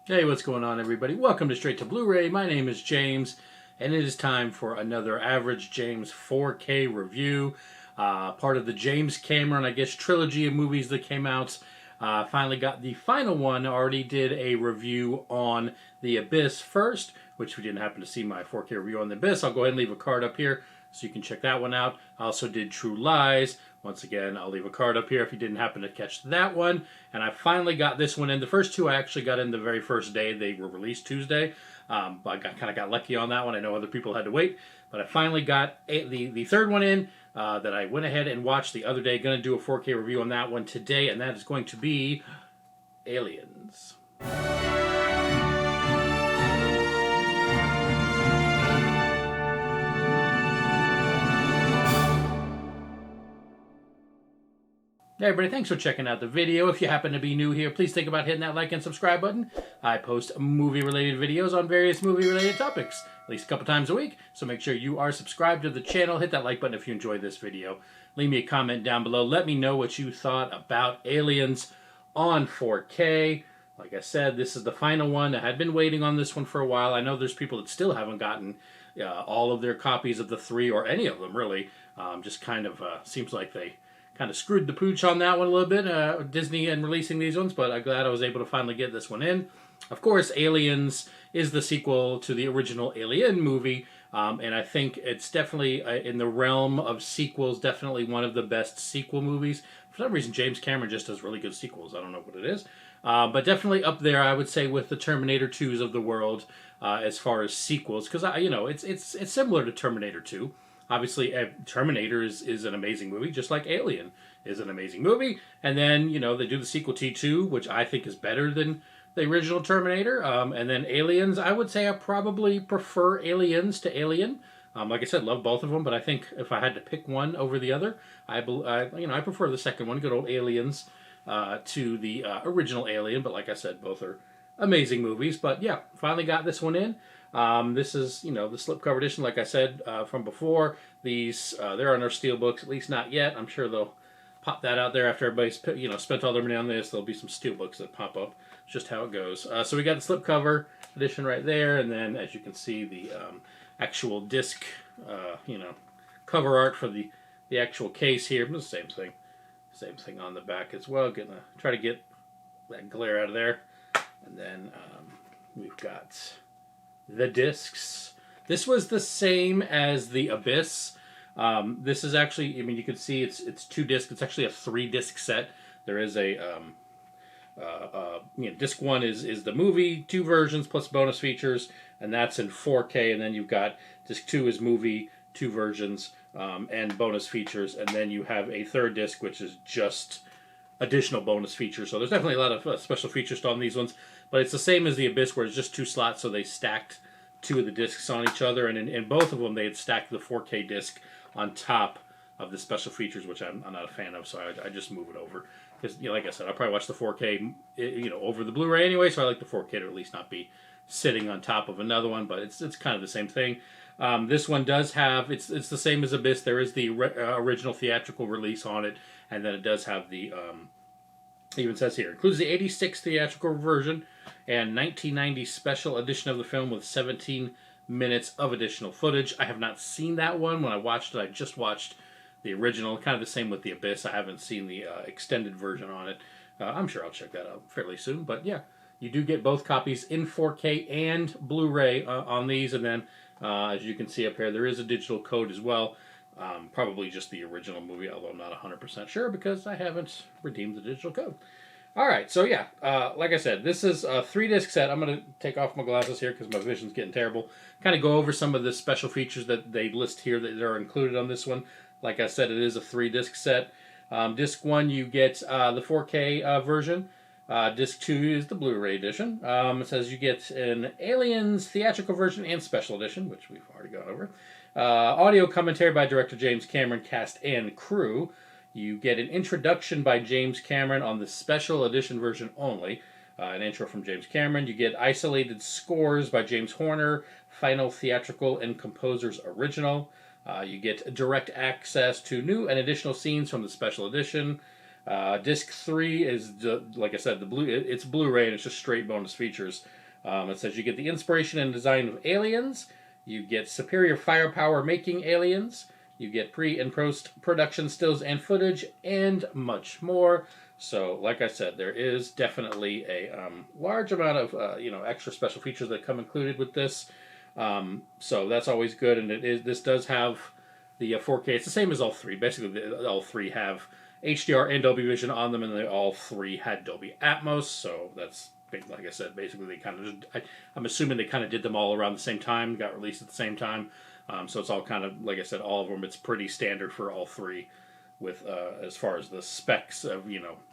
Hey, what's going on, everybody? Welcome to Straight to Blu-ray. My name is James, and it is time for another Average James 4K review. Part of the James Cameron, I guess, trilogy of movies that came out. Finally got the final one. Already did a review on The Abyss first, which we didn't happen to see my 4K review on The Abyss. I'll go ahead and leave a card up here so you can check that one out. I also did True Lies. Once again, I'll leave a card up here if you didn't happen to catch that one. And I finally got this one in. The first two I actually got in the very first day. They were released Tuesday. But I kind of got lucky on that one. I know other people had to wait. But I finally got the third one in that I went ahead and watched the other day. Going to do a 4K review on that one today. And that is going to be Aliens. Hey everybody, thanks for checking out the video. If you happen to be new here, please think about hitting that like and subscribe button. I post movie-related videos on various movie-related topics, at least a couple times a week, so make sure you are subscribed to the channel. Hit that like button if you enjoyed this video. Leave me a comment down below. Let me know what you thought about Aliens on 4K. Like I said, this is the final one. I had been waiting on this one for a while. I know there's people that still haven't gotten all of their copies of the three, or any of them, really. Just kind of seems like they kind of screwed the pooch on that one a little bit, Disney, and releasing these ones, but I'm glad I was able to finally get this one in. Of course, Aliens is the sequel to the original Alien movie, and I think it's definitely, in the realm of sequels, definitely one of the best sequel movies. For some reason, James Cameron just does really good sequels. I don't know what it is. But definitely up there, I would say, with the Terminator 2s of the world as far as sequels, because, it's similar to Terminator 2. Obviously, Terminator is an amazing movie, just like Alien is an amazing movie. And then, they do the sequel T2, which I think is better than the original Terminator. And then Aliens, I would say I probably prefer Aliens to Alien. Like I said, love both of them, but I think if I had to pick one over the other, I prefer the second one, good old Aliens, to the original Alien. But like I said, both are amazing movies. But yeah, finally got this one in. This is, the slipcover edition, like I said from before. These, they're on our steelbooks, at least not yet. I'm sure they'll pop that out there after everybody's, spent all their money on this. There'll be some steelbooks that pop up. It's just how it goes. So we got the slipcover edition right there, and then, as you can see, the actual disc, cover art for the actual case here. The same thing. Same thing on the back as well. Try to get that glare out of there. And then we've got the discs. This was the same as The Abyss. This is actually, you can see it's two discs. It's actually a 3-disc set. There is a disc 1 is the movie, 2 versions plus bonus features, and that's in 4K. And then you've got disc 2 is movie, 2 versions, and bonus features. And then you have a third disc, which is just additional bonus features. So there's definitely a lot of special features on these ones. But it's the same as The Abyss, where it's just 2 slots, so they stacked 2 of the discs on each other. And in both of them, they had stacked the 4K disc on top of the special features, which I'm not a fan of, so I just move it over. Because, like I said, I'll probably watch the 4K over the Blu-ray anyway, so I like the 4K to at least not be sitting on top of another one, but it's kind of the same thing. This one does have, it's the same as Abyss. There is the original theatrical release on it, and then it does have the... even says here, includes the 86 theatrical version and 1990 special edition of the film with 17 minutes of additional footage. I have not seen that one. When I watched it, I just watched the original. Kind of the same with The Abyss. I haven't seen the extended version on it. I'm sure I'll check that out fairly soon. But yeah, you do get both copies in 4K and Blu-ray on these. And then, as you can see up here, there is a digital code as well. Probably just the original movie, although I'm not 100% sure because I haven't redeemed the digital code. Alright, so yeah, like I said, this is a 3-disc set. I'm going to take off my glasses here because my vision's getting terrible. Kind of go over some of the special features that they list here that are included on this one. Like I said, it is a 3-disc set. Disc 1, you get the 4K version. Disc 2 is the Blu-ray edition. It says you get an Aliens theatrical version and special edition, which we've already gone over. Audio commentary by director James Cameron, cast and crew. You get an introduction by James Cameron on the special edition version only. An intro from James Cameron. You get isolated scores by James Horner, final theatrical and composer's original. You get direct access to new and additional scenes from the special edition. Disc 3 is, like I said, it's Blu-ray, and it's just straight bonus features. It says you get the inspiration and design of aliens, you get superior firepower making aliens, you get pre and post production stills and footage, and much more. So, like I said, there is definitely a large amount of extra special features that come included with this. So that's always good, and this does have the 4K. It's the same as all three. Basically, all three have HDR and Dolby Vision on them, and they all three had Dolby Atmos. So that's big. Like I said, basically they kind of I'm assuming they kind of did them all around the same time, got released at the same time. So it's all kind of, like I said, all of them. It's pretty standard for all three, with as far as the specs of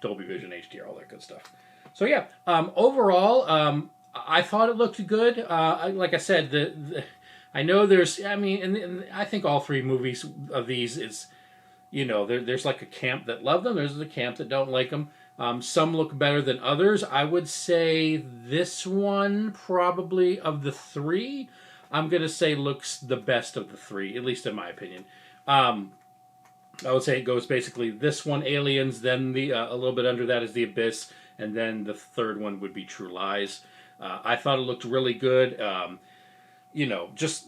Dolby Vision, HDR, all that good stuff. So yeah, overall, I thought it looked good. Like I said, I know there's. I mean, and I think all three movies of these is. There's like a camp that love them. There's a camp that don't like them. Some look better than others. I would say this one, probably of the three, I'm going to say looks the best of the three, at least in my opinion. I would say it goes basically this one, Aliens, then a little bit under that is The Abyss, and then the third one would be True Lies. I thought it looked really good. Just...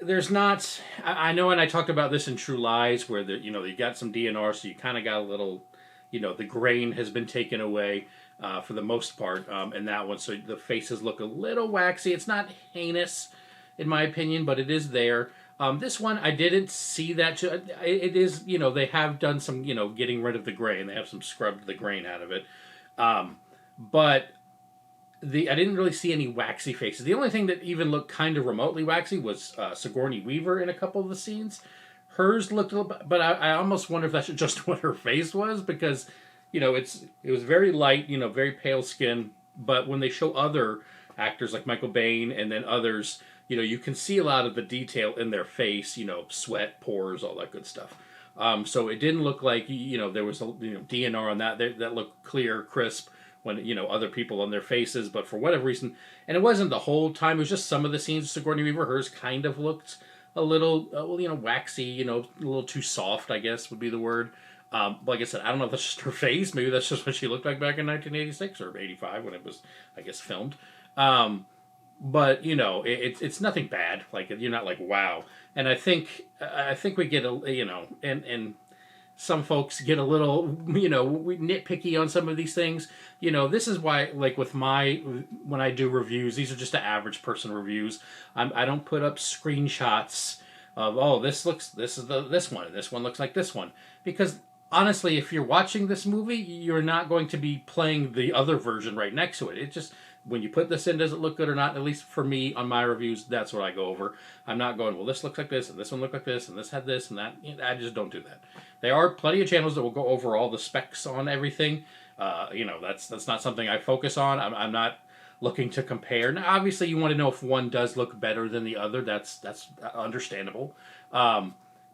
There's not. I know, and I talked about this in True Lies, where you got some DNR, so you kind of got a little, the grain has been taken away for the most part in that one. So the faces look a little waxy. It's not heinous, in my opinion, but it is there. This one, I didn't see that. It is, they have done some, getting rid of the grain. They have some scrubbed the grain out of it, but. I didn't really see any waxy faces. The only thing that even looked kind of remotely waxy was Sigourney Weaver in a couple of the scenes. Hers looked a little bit, but I almost wonder if that's just what her face was, because, it was very light, very pale skin, but when they show other actors like Michael Biehn and then others, you can see a lot of the detail in their face, sweat, pores, all that good stuff. So it didn't look like, there was DNR on that. That looked clear, crisp, when other people on their faces, but for whatever reason, and it wasn't the whole time, it was just some of the scenes. Sigourney Weaver, hers kind of looked a little waxy, a little too soft, I guess would be the word. Like I said, I don't know if that's just her face. Maybe that's just what she looked like back in 1986 or 85 when it was, I guess, filmed. But it's nothing bad. Like, you're not like, wow. And I think we get and some folks get a little, nitpicky on some of these things. This is why, like with when I do reviews, these are just the average person reviews. I don't put up screenshots of, this one, and this one looks like this one. Because honestly, if you're watching this movie, you're not going to be playing the other version right next to it. It just, when you put this in, does it look good or not? At least for me, on my reviews, that's what I go over. I'm not going, well, this looks like this, and this one looked like this, and this had this, and that. I just don't do that. There are plenty of channels that will go over all the specs on everything. That's not something I focus on. I'm not looking to compare. Now, obviously, you want to know if one does look better than the other. That's understandable.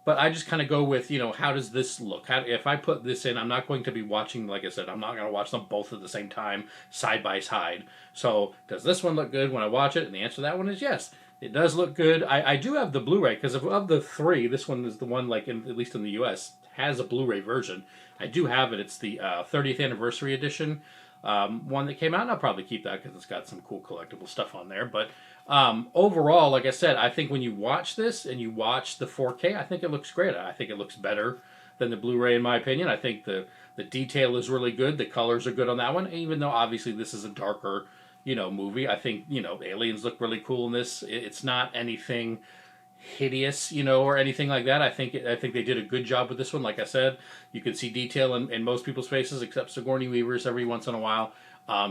But I just kind of go with, how does this look? If I put this in, I'm not going to be watching, like I said, I'm not going to watch them both at the same time, side by side. So, does this one look good when I watch it? And the answer to that one is yes. It does look good. I do have the Blu-ray, because of the three, this one is the one, at least in the U.S., has a Blu-ray version. I do have it. It's the 30th anniversary edition one that came out, and I'll probably keep that because it's got some cool collectible stuff on there. But overall, like I said, I think when you watch this and you watch the 4K, I think it looks great. I think it looks better than the Blu-ray, in my opinion. I think the detail is really good. The colors are good on that one, even though obviously this is a darker, movie. I think, aliens look really cool in this. It's not anything hideous, or anything like that. I think they did a good job with this one. Like I said, you can see detail in most people's faces except Sigourney Weaver's every once in a while.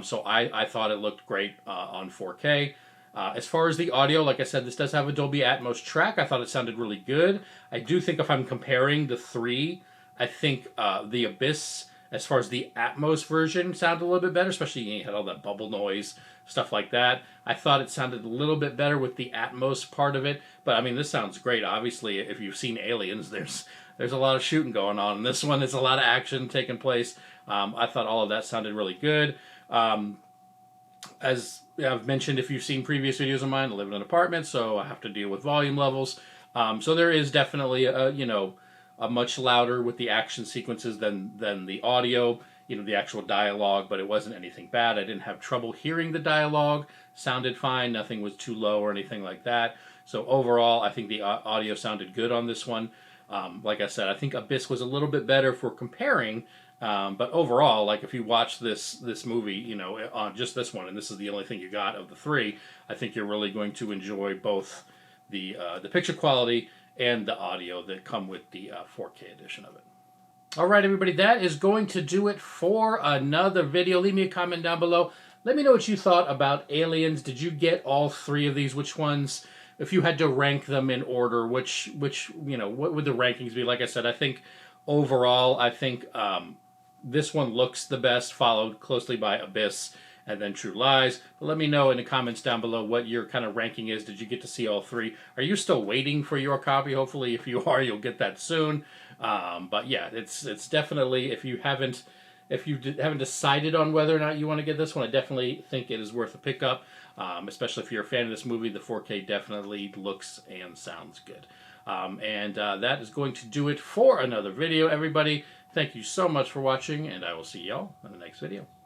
So I thought it looked great on 4K. As far as the audio, like I said, this does have a Dolby Atmos track. I thought it sounded really good. I do think if I'm comparing the three, I think The Abyss, as far as the Atmos version, sounded a little bit better, especially you had all that bubble noise, stuff like that. I thought it sounded a little bit better with the Atmos part of it, but I mean, this sounds great. Obviously, if you've seen Aliens, there's a lot of shooting going on. In this one, there's a lot of action taking place. I thought all of that sounded really good. As I've mentioned, if you've seen previous videos of mine, I live in an apartment, so I have to deal with volume levels. So there is definitely a much louder with the action sequences than the audio, the actual dialogue, but it wasn't anything bad. I didn't have trouble hearing the dialogue. Sounded fine. Nothing was too low or anything like that. So overall, I think the audio sounded good on this one. Like I said, I think Abyss was a little bit better for comparing. But overall, like if you watch this movie, on just this one, and this is the only thing you got of the three, I think you're really going to enjoy both the picture quality and the audio that come with the 4K edition of it. Alright everybody, that is going to do it for another video. Leave me a comment down below. Let me know what you thought about Aliens. Did you get all three of these? Which ones, if you had to rank them in order, which what would the rankings be? Like I said, I think overall, this one looks the best, followed closely by Abyss and then True Lies. But let me know in the comments down below what your kind of ranking is. Did you get to see all three? Are you still waiting for your copy? Hopefully, if you are, you'll get that soon. But yeah, it's definitely, if you haven't decided on whether or not you want to get this one, I definitely think it is worth a pickup. Especially if you're a fan of this movie, the 4K definitely looks and sounds good. That is going to do it for another video, everybody. Thank you so much for watching, and I will see y'all in the next video.